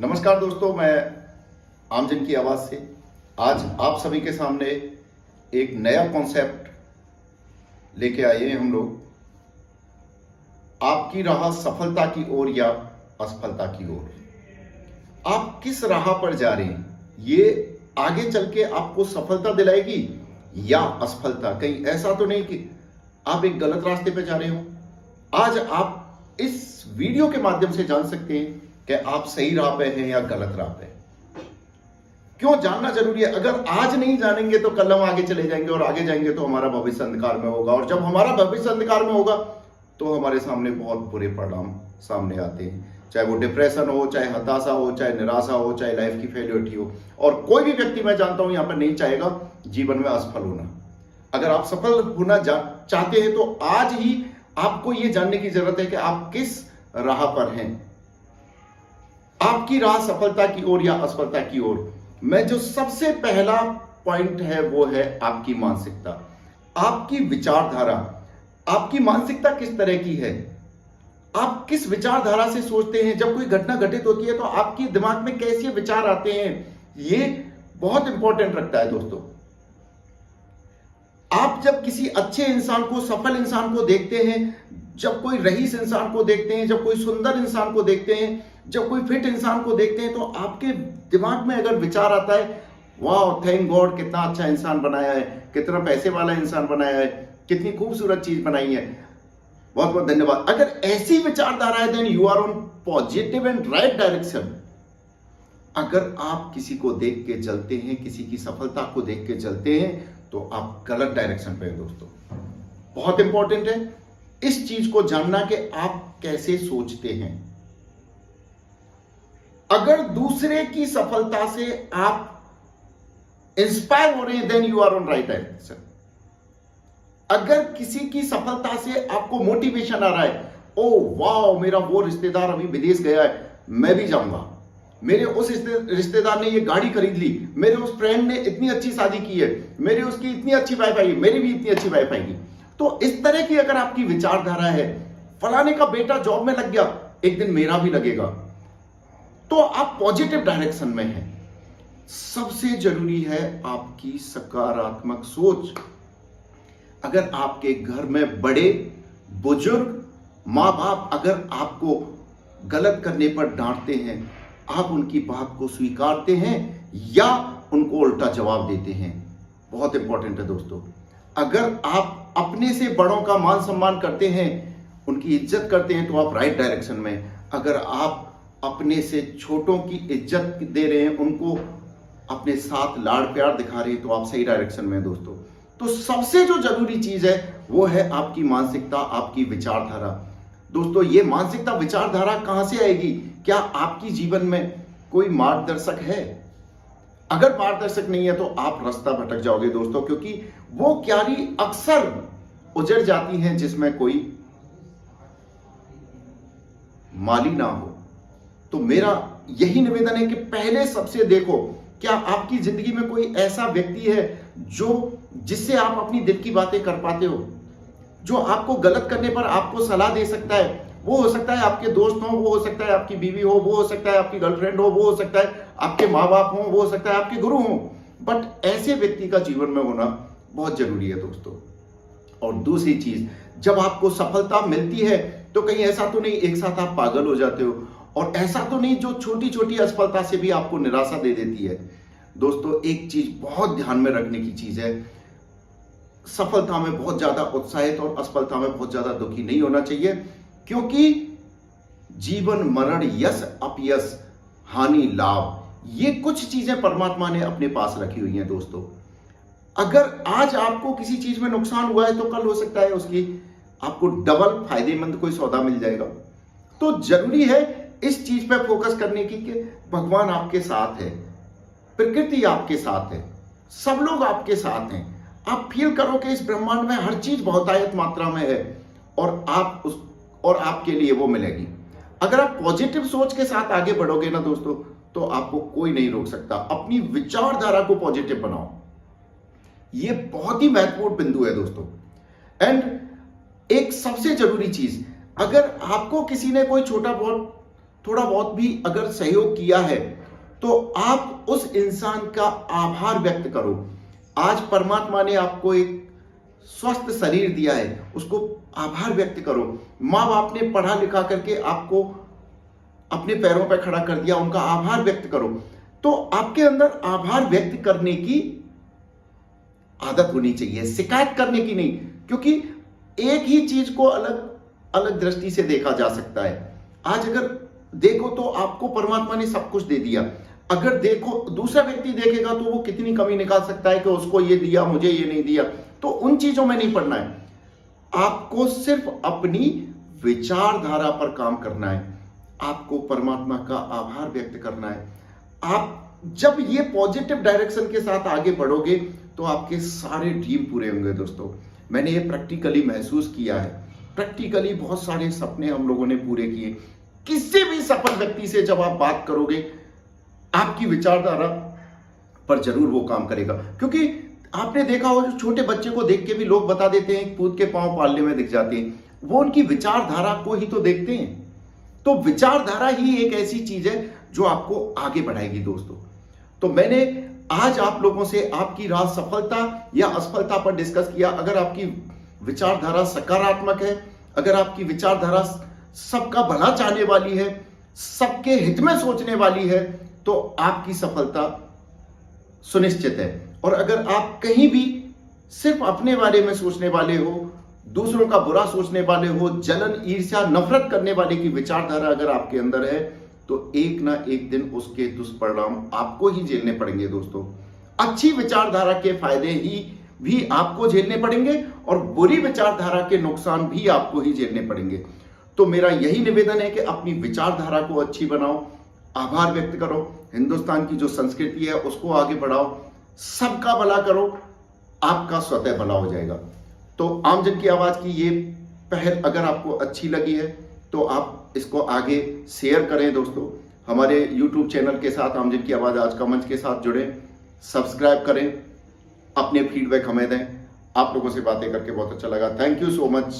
नमस्कार दोस्तों, मैं आमजन की आवाज से आज आप सभी के सामने एक नया कॉन्सेप्ट लेके आए हैं हम लोग। आपकी राह सफलता की ओर या असफलता की ओर, आप किस राह पर जा रहे हैं, ये आगे चल के आपको सफलता दिलाएगी या असफलता। कहीं ऐसा तो नहीं कि आप एक गलत रास्ते पे जा रहे हो। आज आप इस वीडियो के माध्यम से जान सकते हैं कि आप सही राह पे हैं या गलत राह पे। क्यों जानना जरूरी है? अगर आज नहीं जानेंगे तो कल हम आगे चले जाएंगे, और आगे जाएंगे तो हमारा भविष्य अंधकार में होगा, और जब हमारा भविष्य अंधकार में होगा तो हमारे सामने बहुत बुरे परिणाम सामने आते हैं। चाहे वो डिप्रेशन हो, चाहे हताशा हो, चाहे निराशा हो, चाहे लाइफ की फेलियरिटी हो। और कोई भी व्यक्ति, मैं जानता हूं, यहां पर नहीं चाहेगा जीवन में असफल होना। अगर आप सफल होना चाहते हैं तो आज ही आपको यह जानने की जरूरत है कि आप किस राह पर हैं। आपकी राह सफलता की ओर या असफलता की ओर। मैं जो सबसे पहला पॉइंट है वो है आपकी मानसिकता, आपकी विचारधारा। आपकी मानसिकता किस तरह की है, आप किस विचारधारा से सोचते हैं। जब कोई घटना घटित होती है तो आपके दिमाग में कैसे विचार आते हैं, ये बहुत इंपॉर्टेंट रखता है दोस्तों। आप जब किसी अच्छे इंसान को, सफल इंसान को देखते हैं, जब कोई रईस इंसान को देखते हैं, जब कोई सुंदर इंसान को देखते हैं, जब कोई फिट इंसान को देखते हैं, तो आपके दिमाग में अगर विचार आता है, वाह थैंक गॉड, कितना अच्छा इंसान बनाया है, कितना पैसे वाला इंसान बनाया है, कितनी खूबसूरत चीज बनाई है, बहुत बहुत धन्यवाद। अगर ऐसी विचारधारा है, then you are on positive and right direction. अगर आप किसी को देख के चलते हैं, किसी की सफलता को देख के चलते हैं, तो आप गलत डायरेक्शन पे हैं दोस्तों। बहुत इंपॉर्टेंट है इस चीज को जानना कि आप कैसे सोचते हैं। अगर दूसरे की सफलता से आप इंस्पायर हो रहे हैं, then you are on right direction. अगर किसी की सफलता से आपको मोटिवेशन आ रहा है, ओ वाह मेरा वो रिश्तेदार अभी विदेश गया है, मैं भी जाऊंगा, मेरे उस रिश्तेदार ने ये गाड़ी खरीद ली, मेरे उस फ्रेंड ने इतनी अच्छी शादी की है, मेरी उसकी इतनी अच्छी वाइफ आएगी, मेरी भी इतनी अच्छी वाइफ आएगी। तो इस तरह की अगर आपकी विचारधारा है, फलाने का बेटा जॉब में लग गया, एक दिन मेरा भी लगेगा, तो आप पॉजिटिव डायरेक्शन में हैं। सबसे जरूरी है आपकी सकारात्मक सोच। अगर आपके घर में बड़े बुजुर्ग, मां बाप अगर आपको गलत करने पर डांटते हैं, आप उनकी बात को स्वीकारते हैं या उनको उल्टा जवाब देते हैं। बहुत इंपॉर्टेंट है दोस्तों। अगर आप अपने से बड़ों का मान सम्मान करते हैं, उनकी इज्जत करते हैं, तो आप राइट डायरेक्शन में। अगर आप अपने से छोटों की इज्जत दे रहे हैं, उनको अपने साथ लाड़ प्यार दिखा रहे हैं, तो आप सही डायरेक्शन में हैं दोस्तों। तो सबसे जो जरूरी चीज है वो है आपकी मानसिकता, आपकी विचारधारा। दोस्तों ये मानसिकता, विचारधारा कहां से आएगी? क्या आपकी जीवन में कोई मार्गदर्शक है? अगर मार्गदर्शक नहीं है तो आप रास्ता भटक जाओगे दोस्तों, क्योंकि वो क्यारी अक्सर उजड़ जाती हैं जिसमें कोई माली ना हो। तो मेरा यही निवेदन है कि पहले सबसे देखो, क्या आपकी जिंदगी में कोई ऐसा व्यक्ति है जिससे आप अपनी दिल की बातें कर पाते हो, जो आपको गलत करने पर आपको सलाह दे सकता है। वो हो सकता है आपके दोस्त हो, वो हो सकता है आपकी बीवी हो, वो हो सकता है आपकी गर्लफ्रेंड हो, वो हो सकता है आपके माँ बाप हो, वो हो सकता है आपके गुरु हो। बट ऐसे व्यक्ति का जीवन में होना बहुत जरूरी है दोस्तों। और दूसरी चीज, जब आपको सफलता मिलती है तो कहीं ऐसा तो नहीं एक साथ आप पागल हो जाते हो, और ऐसा तो नहीं जो छोटी छोटी असफलता से भी आपको निराशा दे देती है। दोस्तों एक चीज बहुत ध्यान में रखने की चीज है, सफलता में बहुत ज्यादा उत्साहित और असफलता में बहुत ज्यादा दुखी नहीं होना चाहिए, क्योंकि जीवन मरण, यश अपयश, हानि लाभ, ये कुछ चीजें परमात्मा ने अपने पास रखी हुई हैं दोस्तों। अगर आज आपको किसी चीज में नुकसान हुआ है तो कल हो सकता है उसकी आपको डबल फायदेमंद कोई सौदा मिल जाएगा। तो जरूरी है इस चीज पे फोकस करने की कि भगवान आपके साथ है, प्रकृति आपके साथ है, सब लोग आपके साथ हैं। आप फील करो कि इस ब्रह्मांड में हर चीज बहुतायत मात्रा में है, और आपके लिए वो मिलेगी। अगर आप पॉजिटिव सोच के साथ आगे बढ़ोगे ना दोस्तों, तो आपको कोई नहीं रोक सकता। अपनी विचारधारा को पॉजिटिव बनाओ, ये बहुत ही महत्वपूर्ण बिंदु है दोस्तों। एंड एक सबसे जरूरी चीज, अगर आपको किसी ने कोई छोटा बहुत थोड़ा बहुत भी अगर सहयोग किया है तो आप उस इंसान का आभार व्यक्त करो। आज परमात्मा ने आपको एक स्वस्थ शरीर दिया है, उसको आभार व्यक्त करो। माँ बाप ने पढ़ा लिखा करके आपको अपने पैरों पर खड़ा कर दिया, उनका आभार व्यक्त करो। तो आपके अंदर आभार व्यक्त करने की आदत होनी चाहिए, शिकायत करने की नहीं, क्योंकि एक ही चीज को अलग अलग दृष्टि से देखा जा सकता है। आज अगर देखो तो आपको परमात्मा ने सब कुछ दे दिया, अगर देखो दूसरा व्यक्ति देखेगा तो वो कितनी कमी निकाल सकता है कि उसको ये दिया मुझे ये नहीं दिया। तो उन चीजों में नहीं पड़ना है, आपको सिर्फ अपनी विचारधारा पर काम करना है, आपको परमात्मा का आभार व्यक्त करना है। आप जब ये पॉजिटिव डायरेक्शन के साथ आगे बढ़ोगे तो आपके सारे ड्रीम पूरे होंगे दोस्तों। मैंने ये प्रैक्टिकली महसूस किया है, प्रैक्टिकली बहुत सारे सपने हम लोगों ने पूरे किए। किसी भी सफल व्यक्ति से जब आप बात करोगे आपकी विचारधारा पर जरूर वो काम करेगा, क्योंकि आपने देखा हो जो छोटे बच्चे को देख के भी लोग बता देते हैं कूद के पांव पालने में दिख जाते हैं, वो उनकी विचारधारा को ही तो देखते हैं। तो विचारधारा ही एक ऐसी चीज है जो आपको आगे बढ़ाएगी दोस्तों। तो मैंने आज आप लोगों से आपकी राह सफलता या असफलता पर डिस्कस किया। अगर आपकी विचारधारा सकारात्मक है, अगर आपकी विचारधारा सबका भला चाहने वाली है, सबके हित में सोचने वाली है, तो आपकी सफलता सुनिश्चित है। और अगर आप कहीं भी सिर्फ अपने बारे में सोचने वाले हो, दूसरों का बुरा सोचने वाले हो, जलन ईर्ष्या नफरत करने वाले की विचारधारा अगर आपके अंदर है, तो एक ना एक दिन उसके दुष्परिणाम आपको ही झेलने पड़ेंगे दोस्तों। अच्छी विचारधारा के फायदे ही भी आपको झेलने पड़ेंगे और बुरी विचारधारा के नुकसान भी आपको ही झेलने पड़ेंगे। तो मेरा यही निवेदन है कि अपनी विचारधारा को अच्छी बनाओ, आभार व्यक्त करो, हिंदुस्तान की जो संस्कृति है उसको आगे बढ़ाओ, सबका भला करो, आपका स्वतः भला हो जाएगा। तो आमजन की आवाज की ये पहल अगर आपको अच्छी लगी है तो आप इसको आगे शेयर करें दोस्तों। हमारे YouTube चैनल के साथ आमजन की आवाज आज का मंच के साथ जुड़ें, सब्सक्राइब करें, अपने फीडबैक हमें दें। आप लोगों से बातें करके बहुत अच्छा लगा। Thank you so much.